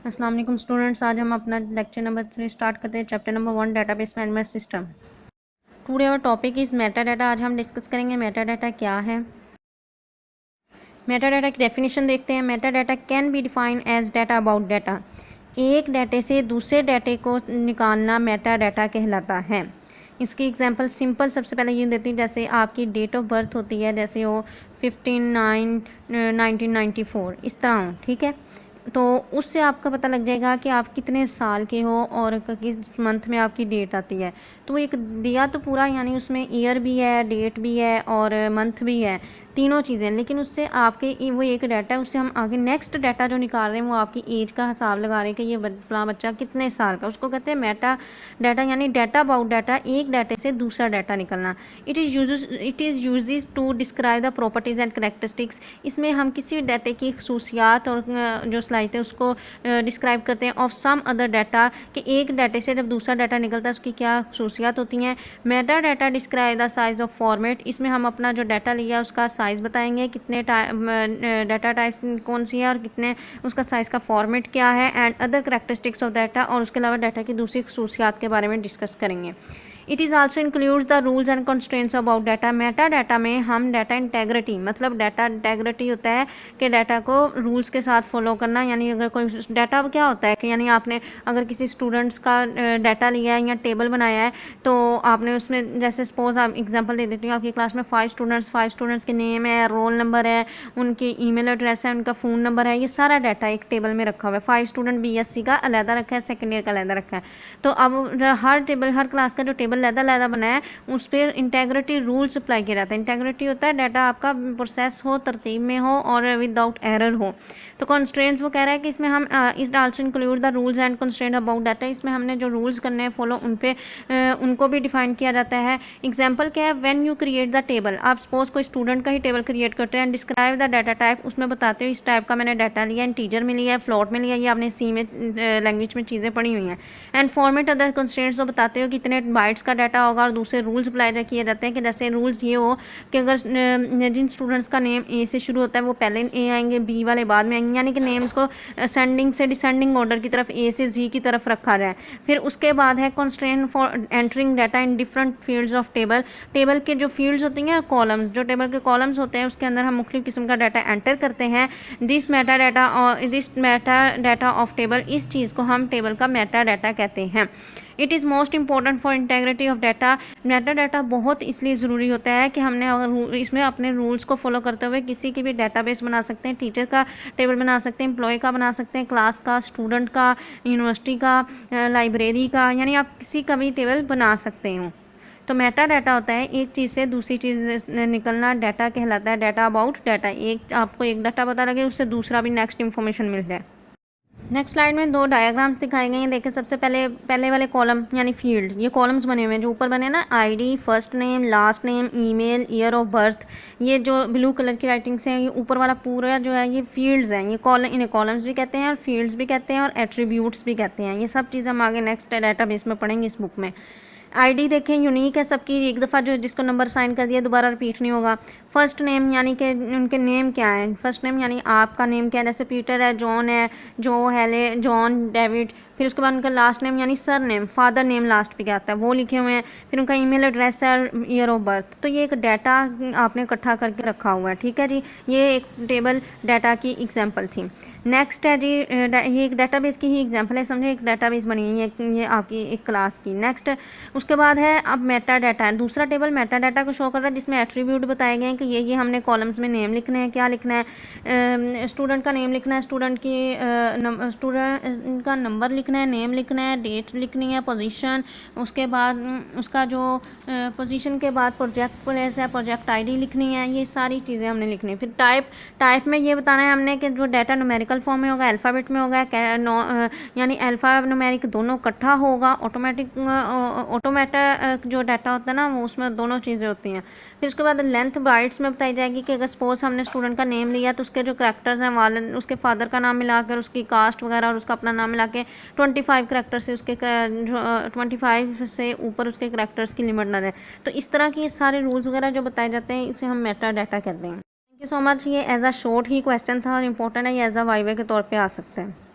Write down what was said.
अस्सलाम वालेकुम स्टूडेंट्स, आज हम अपना लेक्चर नंबर 3 स्टार्ट करते हैं। Chapter number 1 database management system. Today our topic is meta data. आज हम डिस्कस करेंगे मेटा डाटा क्या है। मेटा डाटा की डेफिनेशन देखते हैं। Meta data can be defined as data about data. एक डाटे से दूसरे डाटे को निकालना मेटा डाटा कहलाता है। इसकी एग्जांपल सिंपल सबसे पहले ये देती हूँ, जैसे आपकी डेट ऑफ बर्थ होती है, जैसे वो 15/9/1994 इस तरह हो, ठीक है। तो उससे आपका पता लग जाएगा कि आप कितने साल के हो और किस मंथ में आपकी डेट आती है। तो एक दिया तो पूरा, यानी उसमें ईयर भी है, डेट भी है और मंथ भी है, तीनों चीज़ें। लेकिन उससे आपके वो एक डाटा है, उससे हम आगे नेक्स्ट डाटा जो निकाल रहे हैं वो आपकी एज का हिसाब लगा रहे हैं कि ये फलां बच्चा कितने साल का, उसको कहते हैं मेटा डाटा, यानी डाटा अबाउट डाटा, एक डाटे से दूसरा डाटा निकलना। It is uses to describe the properties and characteristics. इसमें हम किसी डाटे की खसूसियात और जो स्लाइड है उसको डिस्क्राइब करते हैं ऑफ सम अदर डाटा, कि एक डाटे से जब दूसरा डाटा निकलता है उसकी क्या खसूसियात होती हैं। Meta data describe the size of format. इसमें हम अपना जो डाटा लिया उसका साइज़ बताएंगे, कितने डाटा टाइप कौन सी है और कितने उसका साइज़ का फॉर्मेट क्या है, and other characteristics of data, और उसके अलावा डाटा की दूसरी खसूसियात के बारे में डिस्कस करेंगे। It is also includes the rules and constraints about data. Meta data में हम डाटा इंटेग्रिटी, मतलब डाटा इंटेग्रिटी होता है कि डाटा को रूल्स के साथ फॉलो करना। यानी अगर कोई डाटा क्या होता है कि यानी आपने अगर किसी स्टूडेंट्स का डाटा लिया है या टेबल बनाया है, तो आपने उसमें जैसे सपोज आप एग्जांपल दे देती हूँ, आपकी क्लास में 5 स्टूडेंट्स के नेम है, रोल नंबर है, उनकी ईमेल एड्रेस है, उनका फ़ोन नंबर है, ये सारा डाटा एक टेबल में रखा हुआ है। 5 स्टूडेंट BSc का अलहदा रखा है, सेकेंड ईयर का अलहदा रखा है। तो अब हर क्लास का जो टेबल अलहदा बनाया है उस पर इंटेग्रिटी रूल्स अप्लाई किया जाता है। इंटेग्रिटी होता है डाटा आपका प्रोसेस हो, तरतीब में हो और विदाउट एरर हो। तो कंस्ट्रेंट्स वो कह रहा है कि इसमें हम इस also include the rules and constraint about data. इसमें हमने जो रूल्स करने हैं फॉलो उनको भी डिफाइन किया जाता है। एग्जाम्पल क्या है, when you create the table, आप सपोज कोई स्टूडेंट का ही टेबल क्रिएट करते हैं, and describe the data type, उसमें बताते हो इस टाइप का मैंने डाटा लिया, इंटीजर में लिया है, फ्लोट में लिया, ये आपने सी में लैंग्वेज में चीज़ें पढ़ी हुई हैं। एंड फॉर्मेट अदर कंस्ट्रेंट्स तो बताते हो कितने बाइट्स का डाटा होगा, और दूसरे रूल्स अप्लाई किए जाते हैं कि जैसे रूल्स ये हो कि अगर जिन स्टूडेंट्स का नेम ए से शुरू होता है वो पहले ए आएंगे, बी वाले बाद में आएंगे, यानी कि नेम्स को असेंडिंग से डिसेंडिंग ऑर्डर की तरफ, ए से जी की तरफ रखा जाए। फिर उसके बाद है constraint for entering data in different fields of table. Table के जो फील्ड्स होती हैं, कॉलम्स, जो टेबल के कॉलम्स होते हैं उसके अंदर हम मुख्तलिफ किस्म का डाटा एंटर करते हैं। This Meta data of table, इस चीज़ को हम टेबल का मेटा डाटा कहते हैं। It is most important for integrity of data. Meta data बहुत इसलिए ज़रूरी होता है कि हमने अगर इसमें अपने रूल्स को फॉलो करते हुए किसी की भी डाटाबेस बना सकते हैं, टीचर का टेबल बना सकते हैं, एम्प्लॉय का बना सकते हैं, क्लास का, स्टूडेंट का, यूनिवर्सिटी का, लाइब्रेरी का, यानी आप किसी का भी टेबल बना सकते हो। तो मेटा डाटा होता है एक चीज़ से दूसरी चीज़ निकलना, डाटा कहलाता है डाटा अबाउट डाटा। एक आपको एक डाटा पता लगे, उससे दूसरा भी नेक्स्ट इन्फॉर्मेशन मिल जाए। नेक्स्ट स्लाइड में दो डायग्राम्स दिखाए गए हैं। देखें, सबसे पहले वाले कॉलम यानी फील्ड, ये कॉलम्स बने हुए हैं जो ऊपर बने ना, ID, first name, last name, email, year of birth, ये जो ब्लू कलर की राइटिंग से ये ऊपर वाला पूरा जो है ये फील्ड्स हैं। ये इन्हें कॉलम्स भी कहते हैं और फील्ड्स भी कहते हैं और एट्रीब्यूट्स भी कहते हैं। ये सब चीज़ हम आगे नेक्स्ट डाटाबेस में पढ़ेंगे इस बुक में। आईडी देखें, यूनिक है सबकी, एक दफ़ा जो जिसको नंबर साइन कर दिया दोबारा रिपीट नहीं होगा। फर्स्ट नेम यानी कि उनके नेम क्या है, फर्स्ट नेम यानी आपका नेम क्या है, जैसे पीटर है, जॉन है, जो हेले, जॉन, डेविड। फिर उसके बाद उनका लास्ट नेम यानी sir name, father name last पे क्या आता है वो लिखे हुए हैं। फिर उनका ईमेल एड्रेस है और ईयर ऑफ बर्थ। तो ये एक डाटा आपने इकट्ठा करके रखा हुआ है, ठीक है जी। ये एक टेबल डाटा की एग्जाम्पल थी। नेक्स्ट है जी, ये एक डाटाबेस की ही एग्जांपल है, समझे एक डाटाबेस बनी हुई है ये आपकी एक क्लास की। नेक्स्ट उसके बाद है अब मेटा डाटा है, दूसरा टेबल मेटा डाटा को शो कर रहा है जिसमें एट्रीब्यूट बताए गए हैं कि ये हमने कॉलम्स में नेम लिखने हैं, क्या लिखना है, स्टूडेंट का नेम लिखना है, स्टूडेंट का नंबर लिखना है, नेम लिखना है, डेट लिखनी है, पोजीशन, उसके बाद उसका जो पोजीशन के बाद प्रोजेक्ट प्लेस है, प्रोजेक्ट आईडी लिखनी है, ये सारी चीज़ें हमने लिखनी है। फिर टाइप में ये बताना है हमने कि जो डाटा न्यूमेरिकल फॉर्म में होगा, अल्फ़ाबेट में होगा, यानी अल्फ़ा न्यूमेरिक दोनों इकट्ठा होगा। ऑटोमेटा जो डाटा होता है ना वो उसमें दोनों चीज़ें होती हैं। फिर उसके बाद लेंथ बाइट्स में बताई जाएगी कि अगर सपोज हमने स्टूडेंट का नेम लिया तो उसके जो करैक्टर्स हैं, वाले उसके फादर का नाम मिलाकर, उसकी कास्ट वगैरह और उसका अपना नाम मिला के 25 करैक्टर से उसके 25 से ऊपर उसके करैक्टर्स की लिमिट ना रहे। तो इस तरह के सारे रूल्स वगैरह जो बताए जाते हैं इसे हम मेटा डाटा कहते हैं। Thank you so much. ये एज अ शॉर्ट ही क्वेश्चन था और इम्पोर्टेंट है, ये एज अ वाइवे के तौर पे आ सकता है।